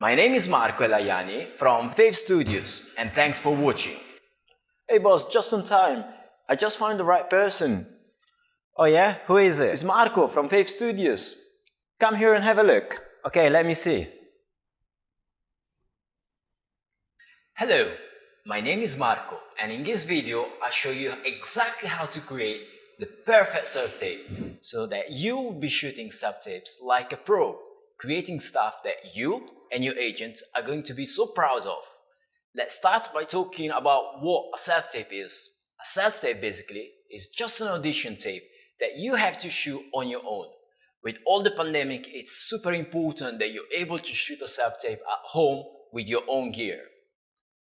My name is Marco Hayani from Faith Studios, and thanks for watching. Hey boss, just on time. I just found the right person. Oh yeah? Who is it? It's Marco from Faith Studios. Come here and have a look. Okay, let me see. Hello, my name is Marco, and in this video I'll show you exactly how to create the perfect self-tape so that you will be shooting self-tapes like a pro, creating stuff that you and your agent are going to be so proud of. Let's start by talking about what a self-tape is. A self-tape basically is just an audition tape that you have to shoot on your own. With all the pandemic, it's super important that you're able to shoot a self-tape at home with your own gear.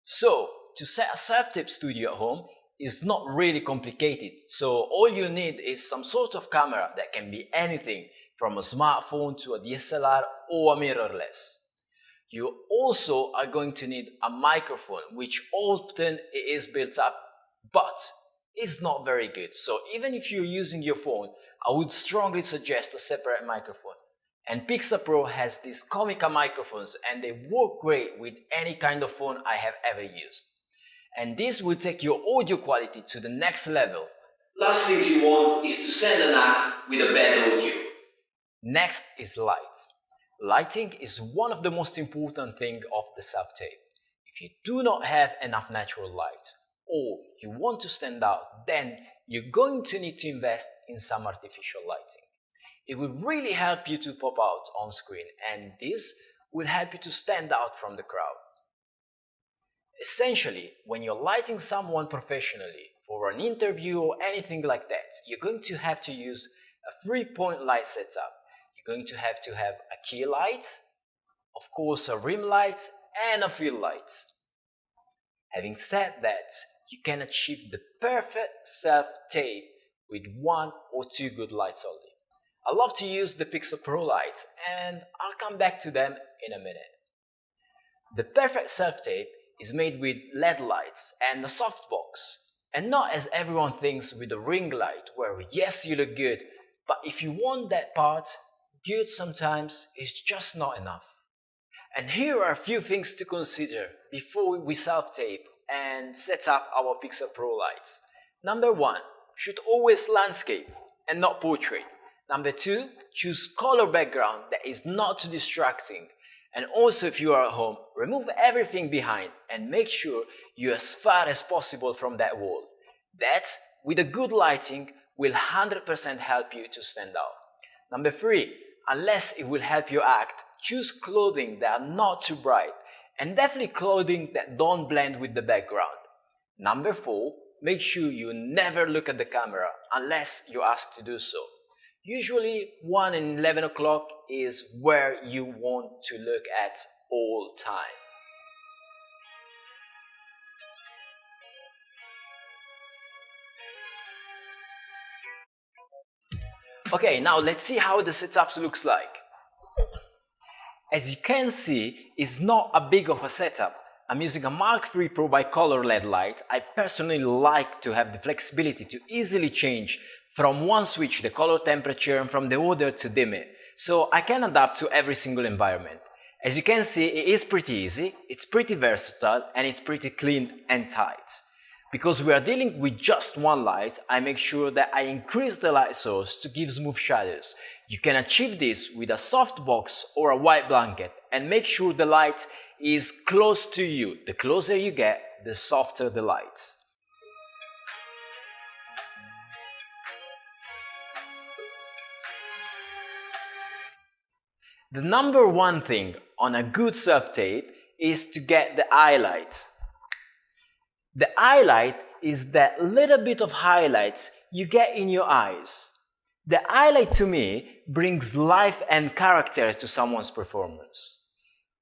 So, to set a self-tape studio at home is not really complicated. So all you need is some sort of camera that can be anything from a smartphone to a DSLR or a mirrorless. You also are going to need a microphone, which often is built up, but is not very good. So even if you're using your phone, I would strongly suggest a separate microphone. And Pixapro has these comical microphones and they work great with any kind of phone I have ever used. And this will take your audio quality to the next level. Last thing you want is to send an act with a bad audio. Next is light. Lighting is one of the most important things of the self-tape. If you do not have enough natural light or you want to stand out, then you're going to need to invest in some artificial lighting. It will really help you to pop out on screen, and this will help you to stand out from the crowd. Essentially, when you're lighting someone professionally for an interview or anything like that, you're going to have to use a 3-point light setup. You're going to have a key light, of course a rim light, and a fill light. Having said that, you can achieve the perfect self-tape with 1 or 2 good lights only. I love to use the Pixapro lights, and I'll come back to them in a minute. The perfect self-tape is made with LED lights and a softbox, and not as everyone thinks with a ring light where yes you look good, but if you want that part, good sometimes is just not enough. And here are a few things to consider before we self-tape and set up our Pixapro lights. Number 1, shoot always landscape and not portrait. Number 2, choose color background that is not too distracting. And also if you are at home, remove everything behind and make sure you're as far as possible from that wall. That, with a good lighting, will 100% help you to stand out. Number 3, unless it will help you act, choose clothing that are not too bright and definitely clothing that don't blend with the background. Number 4, make sure you never look at the camera unless you're asked to do so. Usually 1 and 11 o'clock is where you want to look at all time. Okay, now let's see how the setup looks like. As you can see, it's not a big of a setup. I'm using a Mark III Pro bicolor LED light. I personally like to have the flexibility to easily change from one switch the color temperature and from the other to dim it, so I can adapt to every single environment. As you can see, it is pretty easy, it's pretty versatile, and it's pretty clean and tight. Because we are dealing with just one light, I make sure that I increase the light source to give smooth shadows. You can achieve this with a soft box or a white blanket, and make sure the light is close to you. The closer you get, the softer the light. The number 1 thing on a good self-tape is to get the highlight. The highlight is that little bit of highlights you get in your eyes. The highlight to me brings life and character to someone's performance.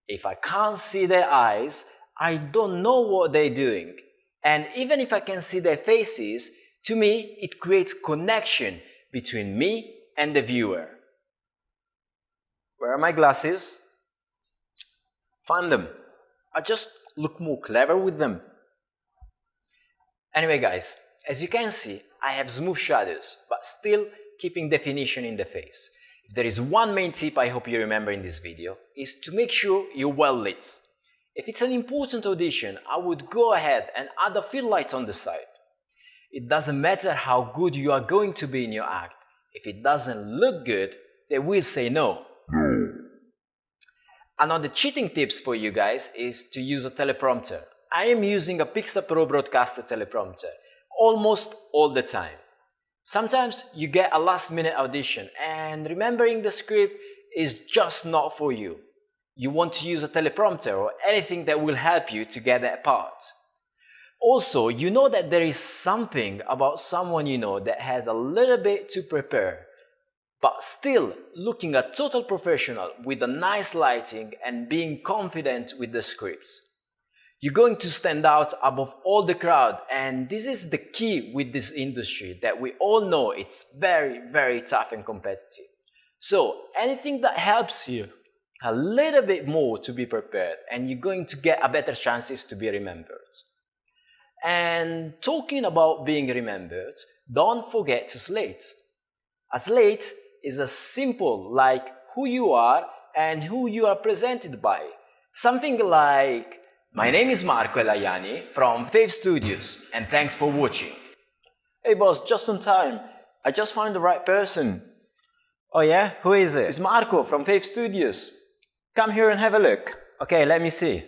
If I can't see their eyes, I don't know what they're doing. And even if I can see their faces, to me it creates connection between me and the viewer. Where are my glasses? Find them. I just look more clever with them. Anyway guys, as you can see, I have smooth shadows, but still keeping definition in the face. If there is one main tip I hope you remember in this video, is to make sure you're well lit. If it's an important audition, I would go ahead and add a fill light on the side. It doesn't matter how good you are going to be in your act. If it doesn't look good, they will say no. Another cheating tips for you guys is to use a teleprompter. I am using a Pixapro broadcaster teleprompter almost all the time. Sometimes you get a last-minute audition and remembering the script is just not for you. You want to use a teleprompter or anything that will help you to get that part. Also, you know that there is something about someone you know that had a little bit to prepare, but still looking a total professional with a nice lighting and being confident with the scripts. You're going to stand out above all the crowd, and this is the key with this industry, that we all know it's very, very tough and competitive. So anything that helps you a little bit more to be prepared, and you're going to get a better chances to be remembered. And talking about being remembered, don't forget to slate. A slate is a simple like who you are and who you are presented by. Something like, my name is Marco Hayani from Faith Studios, and thanks for watching. Hey boss, just on time. I just found the right person. Oh yeah? Who is it? It's Marco from Faith Studios. Come here and have a look. Okay, let me see.